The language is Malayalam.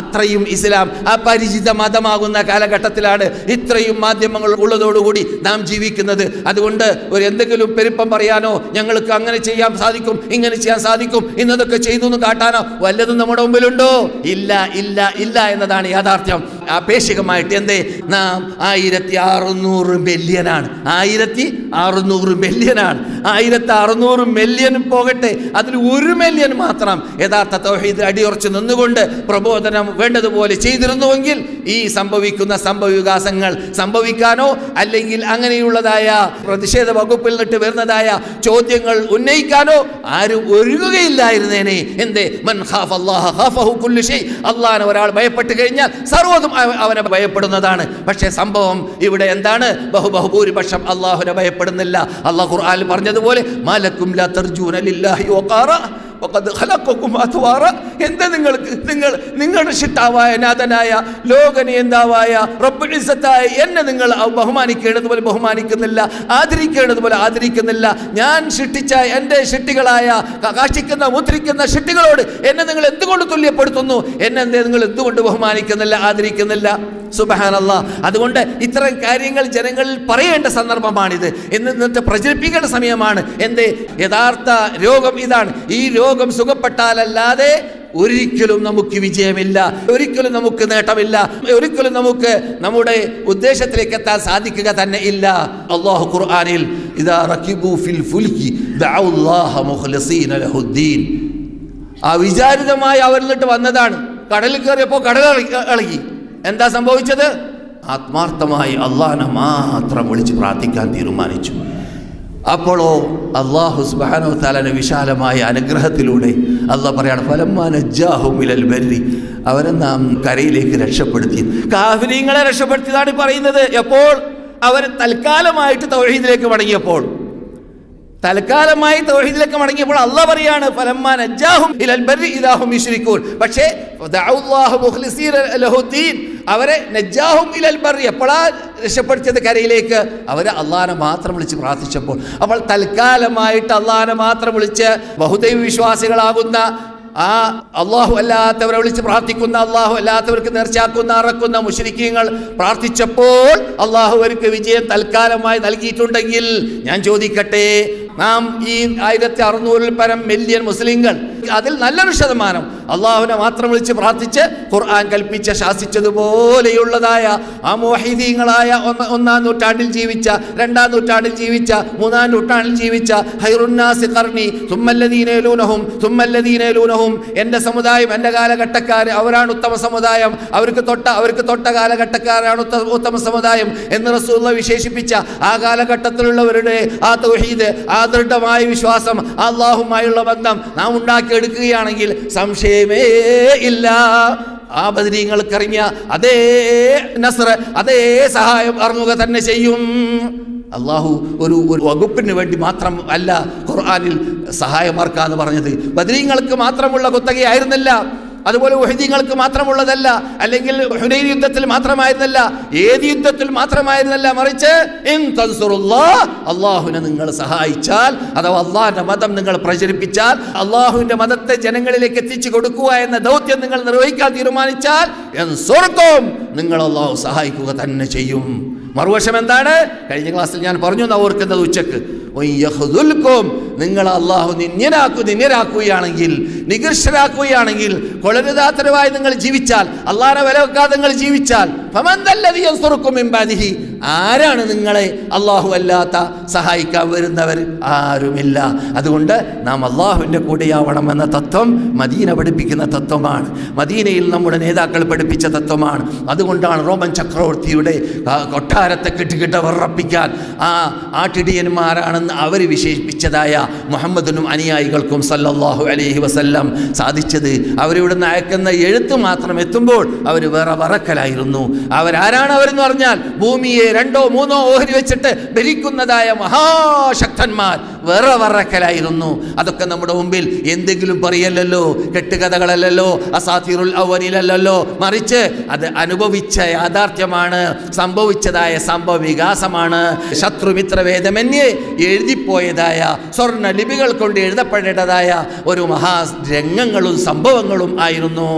അത്രയും ഇസ്ലാം അപരിചിത മതമാകുന്ന കാലഘട്ടത്തിലാണ് ഇത്രയും മാധ്യമങ്ങൾ ഉള്ളതോടുകൂടി നാം ജീവിക്കുന്നത്. അതുകൊണ്ട് ഒരു എന്തെങ്കിലും പെരുപ്പം പറയാനോ ഞങ്ങൾക്ക് അങ്ങനെ ചെയ്യാൻ സാധിക്കും ഇങ്ങനെ ചെയ്യാൻ സാധിക്കും ഇന്നതൊക്കെ ചെയ്തു എന്ന് കാട്ടാനോ വല്ലതും നമ്മുടെ മുമ്പിലുണ്ടോ? ഇല്ല ഇല്ല ഇല്ല എന്നതാണ് യാഥാർത്ഥ്യം. ആപേക്ഷികമായിട്ട് എന്തേ നാം 1600 മില്യനാണ്. 1600 മില്യനാണ്. 1600 മില്യൺ പോകട്ടെ, അതിൽ 1 മില്യൺ മാത്രം യഥാർത്ഥ തൗഹീദിൽ അടിയുറച്ച് നിന്നുകൊണ്ട് പ്രബോധനം വേണ്ടതുപോലെ ചെയ്തിരുന്നുവെങ്കിൽ ഈ സംഭവിക്കുന്ന സംഭവവികാസങ്ങൾ സംഭവിക്കാനോ അല്ലെങ്കിൽ അങ്ങനെയുള്ളതായ പ്രതിഷേധ വകുപ്പിൽ നിന്നിട്ട് വരുന്നതായ ചോദ്യങ്ങൾ ഉന്നയിക്കാനോ ആരും ഒരുങ്ങുകയില്ലായിരുന്നേനെ. എന്തേ? മൻ ഖാഫ അല്ലാഹ ഖാഫഹു കുല്ലു ഷൈ. അല്ലാഹനെ ഒരാൾ ഭയപ്പെട്ട് കഴിഞ്ഞാൽ സർവ്വതും അവനെ ഭയപ്പെടുന്നതാണ്. പക്ഷേ സംഭവം ഇവിടെ എന്താണ്? ബഹുഭൂരിപക്ഷം അല്ലാഹുവിനെ ഭയപ്പെടുന്നില്ല. അല്ലാഹു ഖുർആനിൽ പറഞ്ഞതുപോലെ മാലക്കും ലാ തർജൂന ലില്ലാഹി വഖാറ വഖദ് ഖലഖകും അത്വാറ. എന്താ നിങ്ങളുടെ ശിട്ടാവായ നാഥനായ ലോകനിയന്താവായ റബ്ബുൽ ഇസ്സത്തായ എന്നെ നിങ്ങൾ ബഹുമാനിക്കേണ്ടതുപോലെ ബഹുമാനിക്കുന്നില്ല, ആദരിക്കേണ്ടതുപോലെ ആദരിക്കുന്നില്ല. ഞാൻ സൃഷ്ടിച്ച എൻ്റെ സൃഷ്ടികളായ കാക്ഷിക്കുന്ന മുദ്രിക്കുന്ന സൃഷ്ടികളോട് എന്നെ നിങ്ങൾ എന്തുകൊണ്ട് തുല്യപ്പെടുത്തുന്നു? എന്നെ നിങ്ങൾ എന്തുകൊണ്ട് ബഹുമാനിക്കുന്നില്ല, ആദരിക്കുന്നില്ല? സുബ്ഹാനല്ലാഹ്. അതുകൊണ്ട് ഇത്തരം കാര്യങ്ങൾ ജനങ്ങളിൽ പറയേണ്ട സന്ദർഭമാണിത്. എന്നിട്ട് പ്രചരിപ്പിക്കേണ്ട സമയമാണ്. എന്തേ? യഥാർത്ഥ രോഗം ഇതാണ്. ഈ രോഗം സുഖപ്പെട്ടാലല്ലാതെ ഒരിക്കലും നമുക്ക് വിജയമില്ല, ഒരിക്കലും നമുക്ക് നേട്ടമില്ല, ഒരിക്കലും നമുക്ക് നമ്മുടെ ഉദ്ദേശത്തിലേക്ക് എത്താൻ സാധിക്കുക തന്നെ ഇല്ല. അല്ലാഹു ഖുർആനിൽ ഇദാ റകിബു ഫിൽ ഫുൽകി ദഅഉല്ലാഹ മുഖ്ലിസീന ലഹുദ്ദീൻ. അവിചാരിതമായി അവരിലിട്ട് വന്നതാണ്. കടലിൽ കയറിയപ്പോൾ കടൽ ഇളകി. എന്താ സംഭവിച്ചത്? ആത്മാർത്ഥമായി അള്ളാഹനെ മാത്രം വിളിച്ച് പ്രാർത്ഥിക്കാൻ തീരുമാനിച്ചു. അപ്പോഴോ അല്ലാഹു സുബ്ഹാനഹു വ തആലയുടെ വിശാലമായ അനുഗ്രഹത്തിലൂടെ അല്ലാഹു പറയാണ് ഫലമ്മാ നജ്ജാഹും ഇലൽ ബർരി, അവരെ നാം കരയിലേക്ക് രക്ഷപ്പെടുത്തി. കാഫിരീങ്ങളെ രക്ഷപ്പെടുത്തിയതാണ് പറയുന്നത്. എപ്പോൾ? അവർ തൽക്കാലമായിട്ട് തൗഹീദിലേക്ക് മടങ്ങിയപ്പോൾ. തൽക്കാലമായി തൗഹീദിലേക്ക് മടങ്ങിയപ്പോൾ അല്ലാഹു പറയാണ് ഫലമ്മാ നജ്ജാഹും ഇലൽ ബർരി ഇദാ ഹും യുശ്രികൂൻ. പക്ഷേ ദഅഉല്ലാഹ മുഖ്ലിസീന ലഹുദ്ദീൻ, അവരെ നജ്ജാഹും ഇലൽ ബർരി, എപ്പോഴാ രക്ഷപ്പെടുത്തിയത്? കരയിലേക്ക്. അവരെ അള്ളാഹനെ മാത്രം വിളിച്ച് പ്രാർത്ഥിച്ചപ്പോൾ. അപ്പോൾ തൽക്കാലമായിട്ട് അള്ളാഹനെ മാത്രം വിളിച്ച് ബഹുദൈവ വിശ്വാസികളാകുന്ന ആ അള്ളാഹു അല്ലാത്തവരെ വിളിച്ച് പ്രാർത്ഥിക്കുന്ന, അള്ളാഹു അല്ലാത്തവർക്ക് നേർച്ചയാക്കുന്ന അറക്കുന്ന മുശ്രിക്കീങ്ങൾ പ്രാർത്ഥിച്ചപ്പോൾ അള്ളാഹു അവർക്ക് വിജയം തൽക്കാലമായി നൽകിയിട്ടുണ്ടെങ്കിൽ ഞാൻ ചോദിക്കട്ടെ, നാം ഈ 1600 പരം മില്യൺ മുസ്ലിങ്ങൾ, അതിൽ നല്ലൊരു ശതമാനം അള്ളാഹുവിനെ മാത്രം വിളിച്ച് പ്രാർത്ഥിച്ച് ഖുർആൻ കൽപ്പിച്ച ശാസിച്ചതുപോലെയുള്ളതായ ആ മുവഹിദീങ്ങളായ 1-ാം നൂറ്റാണ്ടിൽ ജീവിച്ച, 2-ാം നൂറ്റാണ്ടിൽ ജീവിച്ച, 3-ാം നൂറ്റാണ്ടിൽ ജീവിച്ച ഖൈറുന്നാസി ഖർനി സുമ്മല്ലദീന യലൂനഹും സുമ്മല്ലദീന യലൂനഹും, എൻ്റെ സമുദായം, എൻ്റെ കാലഘട്ടക്കാർ, അവരാണ് ഉത്തമ സമുദായം, അവർക്ക് തൊട്ട കാലഘട്ടക്കാരാണ് ഉത്തമ സമുദായം എന്ന് റസൂലുള്ളാഹി വിശേഷിപ്പിച്ച ആ കാലഘട്ടത്തിലുള്ളവരുടെ ആ തൗഹീദ്, ആ ദൃഢമായ വിശ്വാസം, അള്ളാഹുമായുള്ള ബന്ധം നാം ഉണ്ടാക്കിയെടുക്കുകയാണെങ്കിൽ സംശയമേ ഇല്ല ആ ബദരീങ്ങൾക്കറിഞ്ഞ അതേ നസ്ർ, അതേ സഹായം അറിഞ്ഞുക തന്നെ ചെയ്യും. അള്ളാഹു ഒരു വകുപ്പിന് വേണ്ടി മാത്രം അല്ല ഖുർആനിൽ സഹായമാർക്കാന്ന് പറഞ്ഞത്. ബദരീങ്ങൾക്ക് മാത്രമുള്ള കുത്തകയായിരുന്നില്ല, അതുപോലെ ഉഹദീങ്ങൾക്ക് മാത്രമുള്ളതല്ല, അല്ലെങ്കിൽ ഹുനൈൻ യുദ്ധത്തിൽ മാത്രമായിരുന്നല്ല, ഏത് യുദ്ധത്തിൽ മാത്രമായിരുന്നല്ല, മറിച്ച് ഇൻ തൻസുറുല്ലാഹ്, അള്ളാഹുവിനെ നിങ്ങൾ സഹായിച്ചാൽ, അഥവാ അള്ളാഹിന്റെ മതം നിങ്ങൾ പ്രചരിപ്പിച്ചാൽ, അള്ളാഹുവിന്റെ മതത്തെ ജനങ്ങളിലേക്ക് എത്തിച്ചു കൊടുക്കുക എന്ന ദൗത്യം നിങ്ങൾ നിർവഹിക്കാൻ തീരുമാനിച്ചാൽ യൻസുർക്കും, നിങ്ങൾ അള്ളാഹു സഹായിക്കുക തന്നെ ചെയ്യും. മറുവശം എന്താണ്? കഴിഞ്ഞ ക്ലാസ്സിൽ ഞാൻ പറഞ്ഞു ഓർക്കുന്നത് ഉച്ചക്ക്, നിങ്ങൾ അള്ളാഹു നിന്യരാക്കുകയാണെങ്കിൽ, നികൃഷ്ടരാക്കുകയാണെങ്കിൽ, കൊളരുതാത്തരവായി നിങ്ങൾ ജീവിച്ചാൽ, അള്ളാഹനെ വില വെക്കാതെ നിങ്ങൾ ജീവിച്ചാൽ, ആരാണ് നിങ്ങളെ അള്ളാഹു അല്ലാത്ത സഹായിക്കാൻ വരുന്നവർ? ആരുമില്ല. അതുകൊണ്ട് നാം അള്ളാഹുവിൻ്റെ കൂടെയാവണമെന്ന തത്വം മദീന പഠിപ്പിക്കുന്ന തത്വമാണ്, മദീനയിൽ നമ്മുടെ നേതാക്കൾ പഠിപ്പിച്ച തത്വമാണ്. അതുകൊണ്ടാണ് റോമൻ ചക്രവർത്തിയുടെ കൊട്ടാരത്തെ കെട്ടിക്കിട്ട വിറപ്പിക്കാൻ ആ ആട്ടിടിയന്മാരാണെന്ന് അവർ വിശേഷിപ്പിച്ചതായ മുഹമ്മദിനും അനുയായികൾക്കും സല്ലല്ലാഹു അലൈഹി വസല്ലം സാധിച്ചത്. അവരിവിടുന്ന് അയക്കുന്ന എഴുത്ത് മാത്രം എത്തുമ്പോൾ അവർ വേറെ വറക്കലായിരുന്നു. അവരാരാണ് അവരെന്ന് പറഞ്ഞാൽ ഭൂമിയെ 2-ഓ 3-ഓ ഓഹരി വെച്ചിട്ട് ഭരിക്കുന്നതായ മഹാശക്തന്മാർ, വേറെ വറക്കലായിരുന്നു. അതൊക്കെ നമ്മുടെ മുമ്പിൽ എന്തെങ്കിലും പറയല്ലല്ലോ, കെട്ടുകഥകളല്ലല്ലോ, അസാത്തീറുൽ അവ്വലീനല്ലല്ലോ, മറിച്ച് അത് അനുഭവിച്ച യാഥാർത്ഥ്യമാണ്, സംഭവിച്ചതായ സംഭവ വികാസമാണ്. ശത്രുമിത്രഭേദമന്യേ എഴുതിപ്പോയതായ സ്വർണ്ണ ലിപികൾ കൊണ്ട് എഴുതപ്പെടേണ്ടതായ ഒരു മഹാരംഗങ്ങളും സംഭവങ്ങളും ആയിരുന്നു.